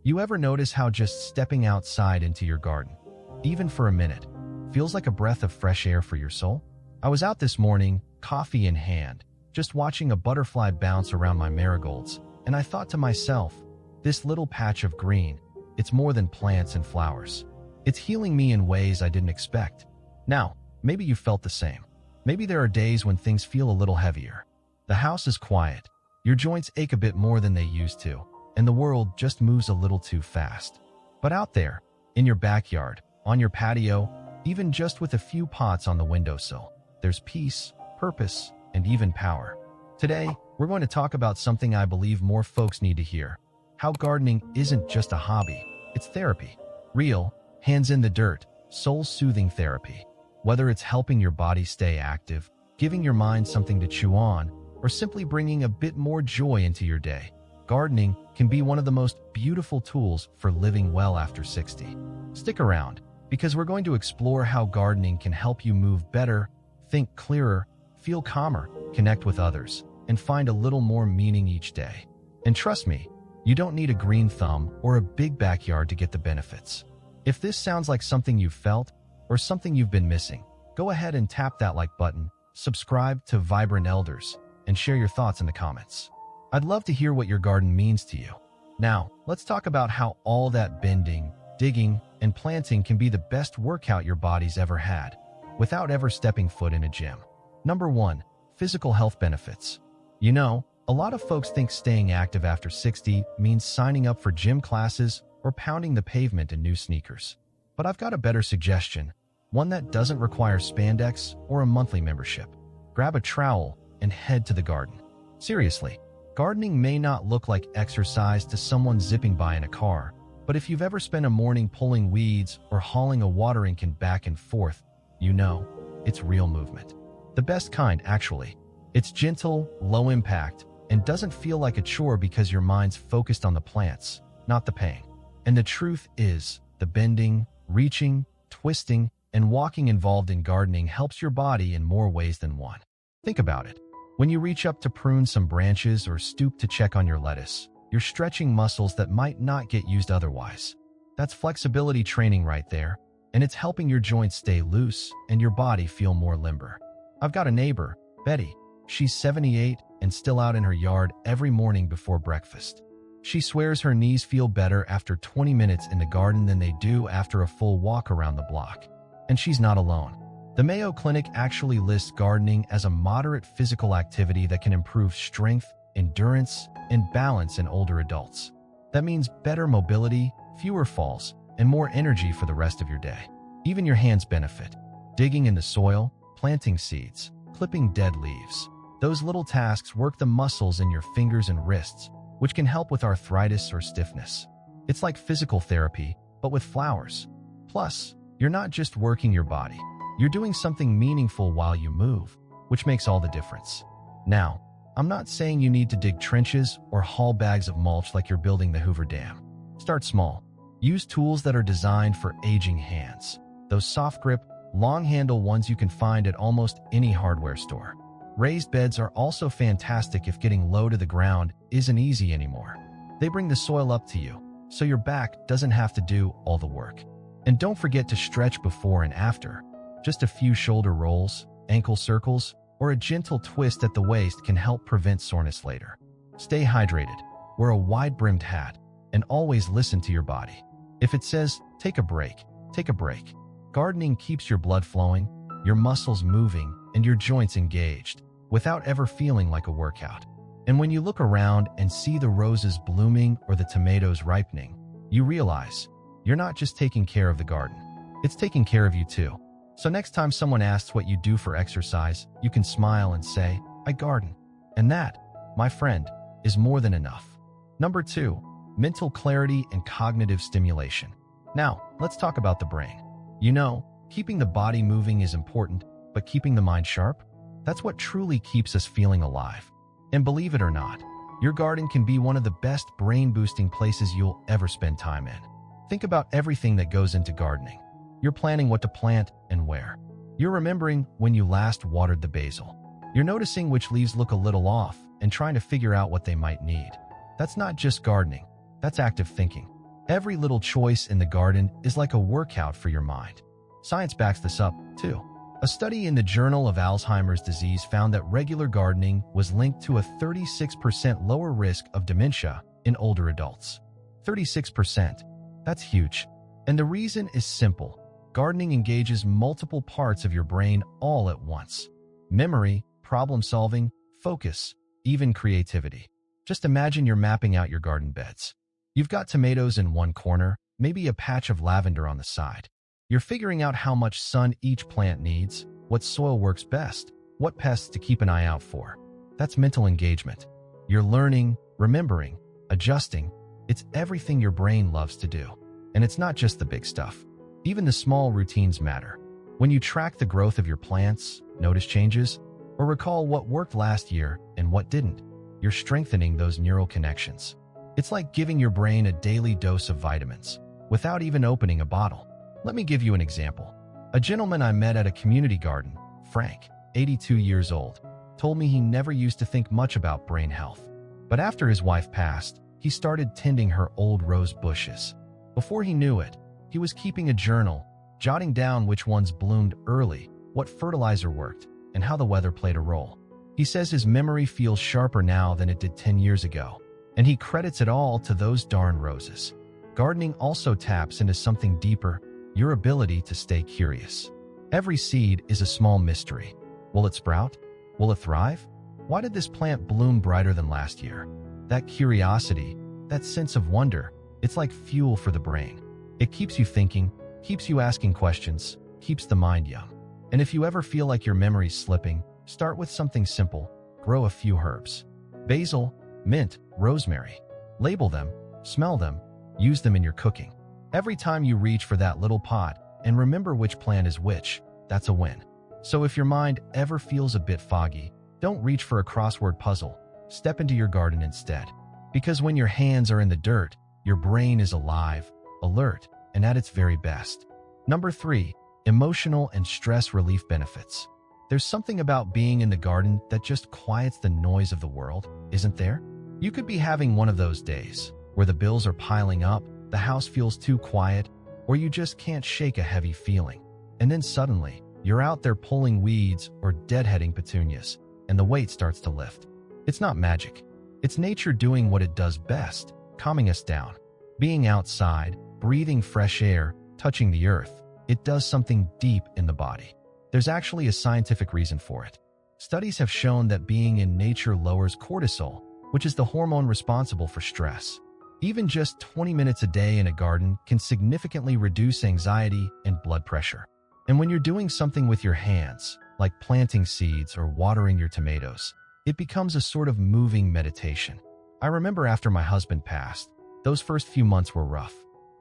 You ever notice how just stepping outside into your garden, even for a minute, feels like a breath of fresh air for your soul? I was out this morning, coffee in hand, just watching a butterfly bounce around my marigolds, and I thought to myself, this little patch of green, it's more than plants and flowers. It's healing me in ways I didn't expect. Now, maybe you felt the same. Maybe there are days when things feel a little heavier. The house is quiet, your joints ache a bit more than they used to, and the world just moves a little too fast. But out there, in your backyard, on your patio, even just with a few pots on the windowsill, there's peace, purpose, and even power. Today, we're going to talk about something I believe more folks need to hear. How gardening isn't just a hobby, it's therapy. Real, hands in the dirt, soul-soothing therapy. Whether it's helping your body stay active, giving your mind something to chew on, or simply bringing a bit more joy into your day, gardening can be one of the most beautiful tools for living well after 60. Stick around, because we're going to explore how gardening can help you move better, think clearer, feel calmer, connect with others, and find a little more meaning each day. And trust me, you don't need a green thumb or a big backyard to get the benefits. If this sounds like something you've felt or something you've been missing, go ahead and tap that like button, subscribe to Vibrant Elders, and share your thoughts in the comments. I'd love to hear what your garden means to you. Now, let's talk about how all that bending, digging, and planting can be the best workout your body's ever had, without ever stepping foot in a gym. Number 1, physical health benefits. You know, a lot of folks think staying active after 60 means signing up for gym classes or pounding the pavement in new sneakers. But I've got a better suggestion, one that doesn't require spandex or a monthly membership. Grab a trowel and head to the garden. Seriously, gardening may not look like exercise to someone zipping by in a car, but if you've ever spent a morning pulling weeds or hauling a watering can back and forth, you know, it's real movement. The best kind, actually. It's gentle, low impact, and doesn't feel like a chore because your mind's focused on the plants, not the pain. And the truth is, the bending, reaching, twisting, and walking involved in gardening helps your body in more ways than one. Think about it. When you reach up to prune some branches or stoop to check on your lettuce, you're stretching muscles that might not get used otherwise. That's flexibility training right there, and it's helping your joints stay loose and your body feel more limber. I've got a neighbor, Betty. She's 78 and still out in her yard every morning before breakfast. She swears her knees feel better after 20 minutes in the garden than they do after a full walk around the block. And she's not alone. The Mayo Clinic actually lists gardening as a moderate physical activity that can improve strength, endurance, and balance in older adults. That means better mobility, fewer falls, and more energy for the rest of your day. Even your hands benefit. Digging in the soil, planting seeds, clipping dead leaves. Those little tasks work the muscles in your fingers and wrists, which can help with arthritis or stiffness. It's like physical therapy, but with flowers. Plus, you're not just working your body. You're doing something meaningful while you move, which makes all the difference. Now, I'm not saying you need to dig trenches or haul bags of mulch like you're building the Hoover Dam. Start small. Use tools that are designed for aging hands. Those soft grip, long handle ones you can find at almost any hardware store. Raised beds are also fantastic if getting low to the ground isn't easy anymore. They bring the soil up to you, so your back doesn't have to do all the work. And don't forget to stretch before and after. Just a few shoulder rolls, ankle circles, or a gentle twist at the waist can help prevent soreness later. Stay hydrated, wear a wide-brimmed hat, and always listen to your body. If it says, take a break, take a break. Gardening keeps your blood flowing, your muscles moving, and your joints engaged, without ever feeling like a workout. And when you look around and see the roses blooming or the tomatoes ripening, you realize you're not just taking care of the garden, it's taking care of you too. So next time someone asks what you do for exercise, you can smile and say, I garden. And that, my friend, is more than enough. Number 2, mental clarity and cognitive stimulation. Now, let's talk about the brain. You know, keeping the body moving is important, but keeping the mind sharp? That's what truly keeps us feeling alive. And believe it or not, your garden can be one of the best brain-boosting places you'll ever spend time in. Think about everything that goes into gardening. You're planning what to plant and where. You're remembering when you last watered the basil. You're noticing which leaves look a little off and trying to figure out what they might need. That's not just gardening, that's active thinking. Every little choice in the garden is like a workout for your mind. Science backs this up, too. A study in the Journal of Alzheimer's Disease found that regular gardening was linked to a 36% lower risk of dementia in older adults. 36%. That's huge. And the reason is simple. Gardening engages multiple parts of your brain all at once. Memory, problem-solving, focus, even creativity. Just imagine you're mapping out your garden beds. You've got tomatoes in one corner, maybe a patch of lavender on the side. You're figuring out how much sun each plant needs, what soil works best, what pests to keep an eye out for. That's mental engagement. You're learning, remembering, adjusting. It's everything your brain loves to do. And it's not just the big stuff. Even the small routines matter. When you track the growth of your plants, notice changes, or recall what worked last year and what didn't, you're strengthening those neural connections. It's like giving your brain a daily dose of vitamins without even opening a bottle. Let me give you an example. A gentleman I met at a community garden, Frank, 82 years old, told me he never used to think much about brain health. But after his wife passed, he started tending her old rose bushes. Before he knew it, he was keeping a journal, jotting down which ones bloomed early, what fertilizer worked, and how the weather played a role. He says his memory feels sharper now than it did 10 years ago, and he credits it all to those darn roses. Gardening also taps into something deeper, your ability to stay curious. Every seed is a small mystery. Will it sprout? Will it thrive? Why did this plant bloom brighter than last year? That curiosity, that sense of wonder, it's like fuel for the brain. It keeps you thinking, keeps you asking questions, keeps the mind young. And if you ever feel like your memory's slipping, start with something simple. Grow a few herbs. Basil, mint, rosemary. Label them, smell them, use them in your cooking. Every time you reach for that little pot and remember which plant is which, that's a win. So if your mind ever feels a bit foggy, don't reach for a crossword puzzle. Step into your garden instead. Because when your hands are in the dirt, your brain is alive, alert, and at its very best. Number 3, emotional and stress relief benefits. There's something about being in the garden that just quiets the noise of the world, isn't there? You could be having one of those days where the bills are piling up, the house feels too quiet, or you just can't shake a heavy feeling. And then suddenly, you're out there pulling weeds or deadheading petunias, and the weight starts to lift. It's not magic. It's nature doing what it does best, calming us down. Being outside, breathing fresh air, touching the earth, it does something deep in the body. There's actually a scientific reason for it. Studies have shown that being in nature lowers cortisol, which is the hormone responsible for stress. Even just 20 minutes a day in a garden can significantly reduce anxiety and blood pressure. And when you're doing something with your hands, like planting seeds or watering your tomatoes, it becomes a sort of moving meditation. I remember after my husband passed, those first few months were rough.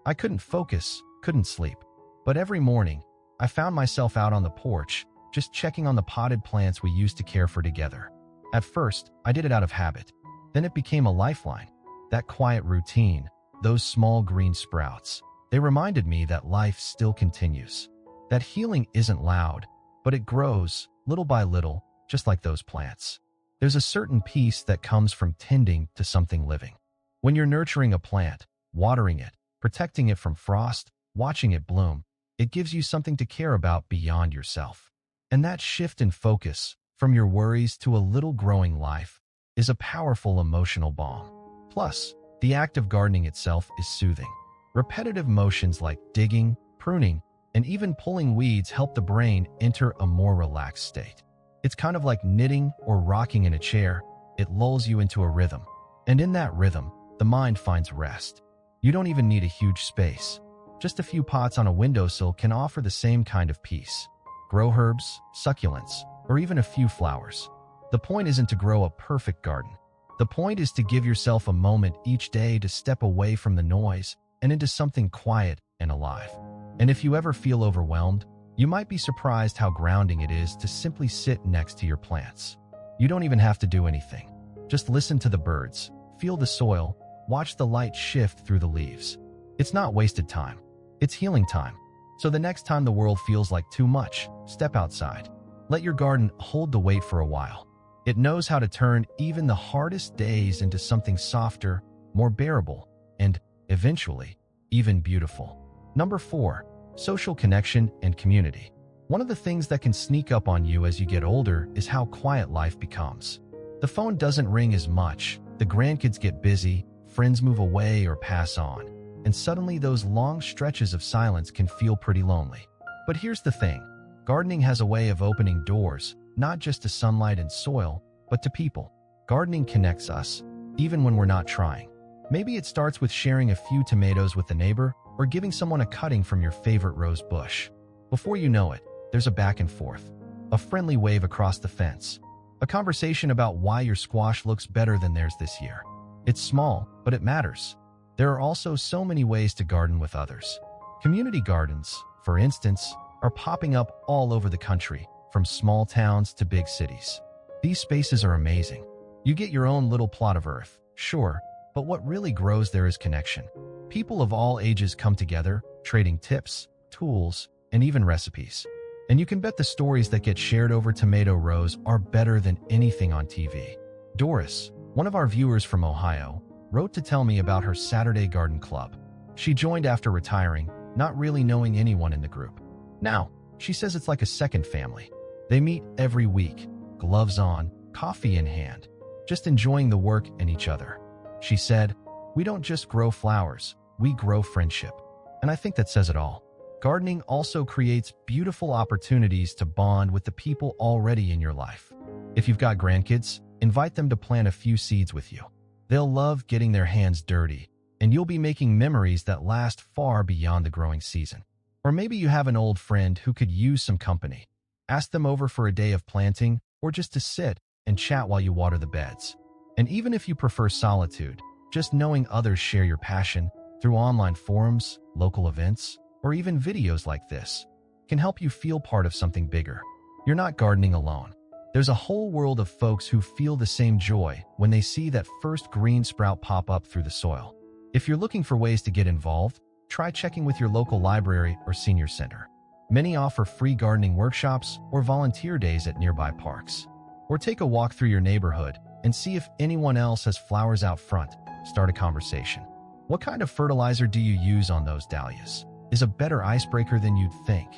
I couldn't focus, couldn't sleep. But every morning, I found myself out on the porch, just checking on the potted plants we used to care for together. At first, I did it out of habit. Then it became a lifeline. That quiet routine, those small green sprouts, they reminded me that life still continues. That healing isn't loud, but it grows, little by little, just like those plants. There's a certain peace that comes from tending to something living. When you're nurturing a plant, watering it, protecting it from frost, watching it bloom, it gives you something to care about beyond yourself. And that shift in focus, from your worries to a little growing life, is a powerful emotional balm. Plus, the act of gardening itself is soothing. Repetitive motions like digging, pruning, and even pulling weeds help the brain enter a more relaxed state. It's kind of like knitting or rocking in a chair. It lulls you into a rhythm. And in that rhythm, the mind finds rest. You don't even need a huge space. Just a few pots on a windowsill can offer the same kind of peace. Grow herbs, succulents, or even a few flowers. The point isn't to grow a perfect garden. The point is to give yourself a moment each day to step away from the noise and into something quiet and alive. And if you ever feel overwhelmed, you might be surprised how grounding it is to simply sit next to your plants. You don't even have to do anything. Just listen to the birds, feel the soil, watch the light shift through the leaves. It's not wasted time. It's healing time. So the next time the world feels like too much, step outside. Let your garden hold the weight for a while. It knows how to turn even the hardest days into something softer, more bearable, and, eventually, even beautiful. Number 4. Social connection and community. One of the things that can sneak up on you as you get older is how quiet life becomes. The phone doesn't ring as much, the grandkids get busy, friends move away or pass on, and suddenly those long stretches of silence can feel pretty lonely. But here's the thing, gardening has a way of opening doors, not just to sunlight and soil, but to people. Gardening connects us, even when we're not trying. Maybe it starts with sharing a few tomatoes with a neighbor or giving someone a cutting from your favorite rose bush. Before you know it, there's a back and forth, a friendly wave across the fence, a conversation about why your squash looks better than theirs this year. It's small, but it matters. There are also so many ways to garden with others. Community gardens, for instance, are popping up all over the country, from small towns to big cities. These spaces are amazing. You get your own little plot of earth, sure, but what really grows there is connection. People of all ages come together, trading tips, tools, and even recipes. And you can bet the stories that get shared over tomato rows are better than anything on TV. Doris, one of our viewers from Ohio, wrote to tell me about her Saturday garden club. She joined after retiring, not really knowing anyone in the group. Now, she says it's like a second family. They meet every week, gloves on, coffee in hand, just enjoying the work and each other. She said, "We don't just grow flowers, we grow friendship." And I think that says it all. Gardening also creates beautiful opportunities to bond with the people already in your life. If you've got grandkids, invite them to plant a few seeds with you. They'll love getting their hands dirty, and you'll be making memories that last far beyond the growing season. Or maybe you have an old friend who could use some company. Ask them over for a day of planting, or just to sit and chat while you water the beds. And even if you prefer solitude, just knowing others share your passion through online forums, local events, or even videos like this can help you feel part of something bigger. You're not gardening alone. There's a whole world of folks who feel the same joy when they see that first green sprout pop up through the soil. If you're looking for ways to get involved, try checking with your local library or senior center. Many offer free gardening workshops or volunteer days at nearby parks. Or take a walk through your neighborhood and see if anyone else has flowers out front. Start a conversation. What kind of fertilizer do you use on those dahlias? Is a better icebreaker than you'd think.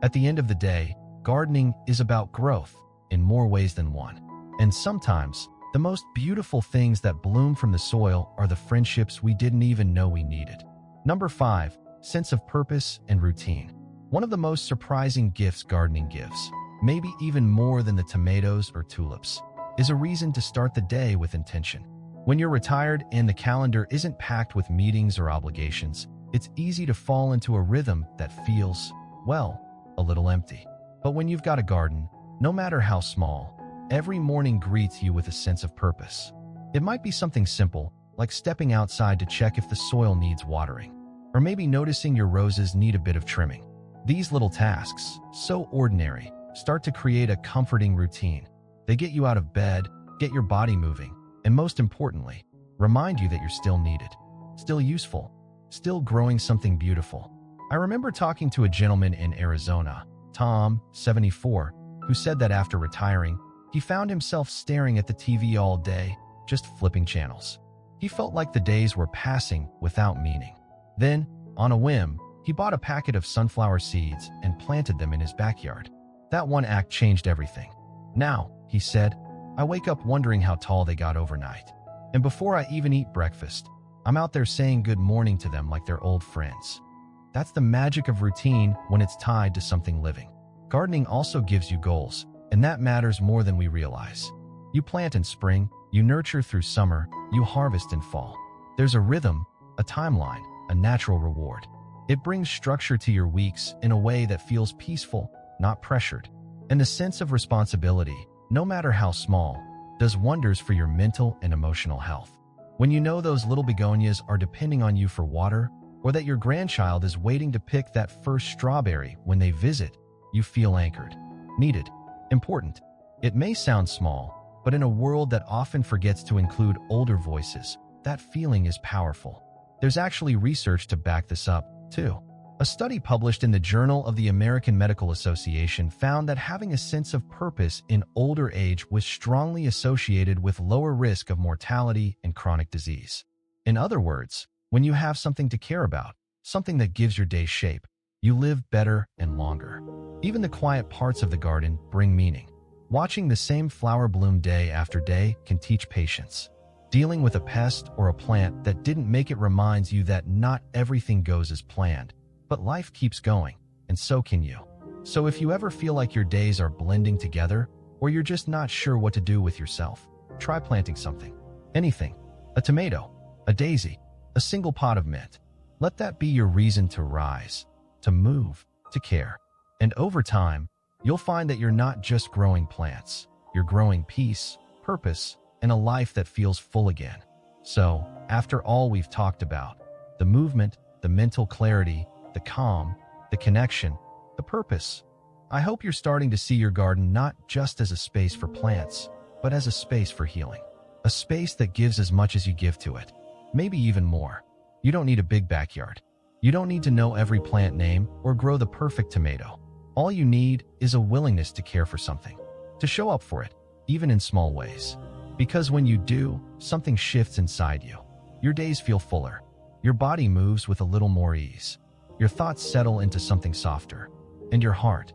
At the end of the day, gardening is about growth in more ways than one. And sometimes, the most beautiful things that bloom from the soil are the friendships we didn't even know we needed. Number 5, sense of purpose and routine. One of the most surprising gifts gardening gives, maybe even more than the tomatoes or tulips, is a reason to start the day with intention. When you're retired and the calendar isn't packed with meetings or obligations, it's easy to fall into a rhythm that feels, well, a little empty. But when you've got a garden, no matter how small, every morning greets you with a sense of purpose. It might be something simple, like stepping outside to check if the soil needs watering, or maybe noticing your roses need a bit of trimming. These little tasks, so ordinary, start to create a comforting routine. They get you out of bed, get your body moving, and most importantly, remind you that you're still needed, still useful, still growing something beautiful. I remember talking to a gentleman in Arizona, Tom, 74, who said that after retiring, he found himself staring at the TV all day, just flipping channels. He felt like the days were passing without meaning. Then, on a whim, he bought a packet of sunflower seeds and planted them in his backyard. That one act changed everything. Now, he said, I wake up wondering how tall they got overnight. And before I even eat breakfast, I'm out there saying good morning to them like they're old friends. That's the magic of routine when it's tied to something living. Gardening also gives you goals, and that matters more than we realize. You plant in spring, you nurture through summer, you harvest in fall. There's a rhythm, a timeline, a natural reward. It brings structure to your weeks in a way that feels peaceful, not pressured. And the sense of responsibility, no matter how small, does wonders for your mental and emotional health. When you know those little begonias are depending on you for water, or that your grandchild is waiting to pick that first strawberry when they visit, you feel anchored, needed, important. It may sound small, but in a world that often forgets to include older voices, that feeling is powerful. There's actually research to back this up, too. A study published in the Journal of the American Medical Association found that having a sense of purpose in older age was strongly associated with lower risk of mortality and chronic disease. In other words, when you have something to care about, something that gives your day shape. You live better and longer. Even the quiet parts of the garden bring meaning. Watching the same flower bloom day after day can teach patience. Dealing with a pest or a plant that didn't make it reminds you that not everything goes as planned, but life keeps going, and so can you. So if you ever feel like your days are blending together, or you're just not sure what to do with yourself, try planting something. Anything. A tomato, a daisy, a single pot of mint. Let that be your reason to rise, to move, to care. And over time, you'll find that you're not just growing plants. You're growing peace, purpose, and a life that feels full again. So, after all we've talked about, the movement, the mental clarity, the calm, the connection, the purpose, I hope you're starting to see your garden not just as a space for plants, but as a space for healing. A space that gives as much as you give to it, maybe even more. You don't need a big backyard. You don't need to know every plant name or grow the perfect tomato. All you need is a willingness to care for something, to show up for it, even in small ways. Because when you do, something shifts inside you. Your days feel fuller. Your body moves with a little more ease. Your thoughts settle into something softer. And your heart,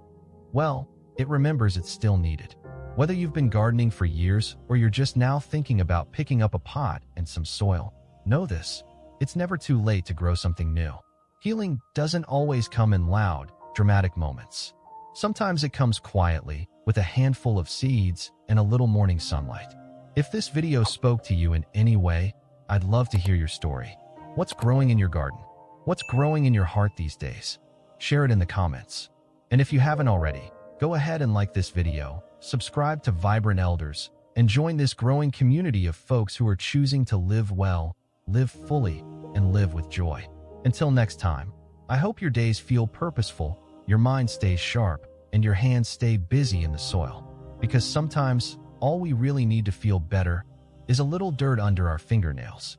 well, it remembers it's still needed. Whether you've been gardening for years or you're just now thinking about picking up a pot and some soil, know this: it's never too late to grow something new. Healing doesn't always come in loud, dramatic moments. Sometimes it comes quietly, with a handful of seeds and a little morning sunlight. If this video spoke to you in any way, I'd love to hear your story. What's growing in your garden? What's growing in your heart these days? Share it in the comments. And if you haven't already, go ahead and like this video, subscribe to Vibrant Elders, and join this growing community of folks who are choosing to live well, live fully, and live with joy. Until next time, I hope your days feel purposeful, your mind stays sharp, and your hands stay busy in the soil. Because sometimes, all we really need to feel better is a little dirt under our fingernails.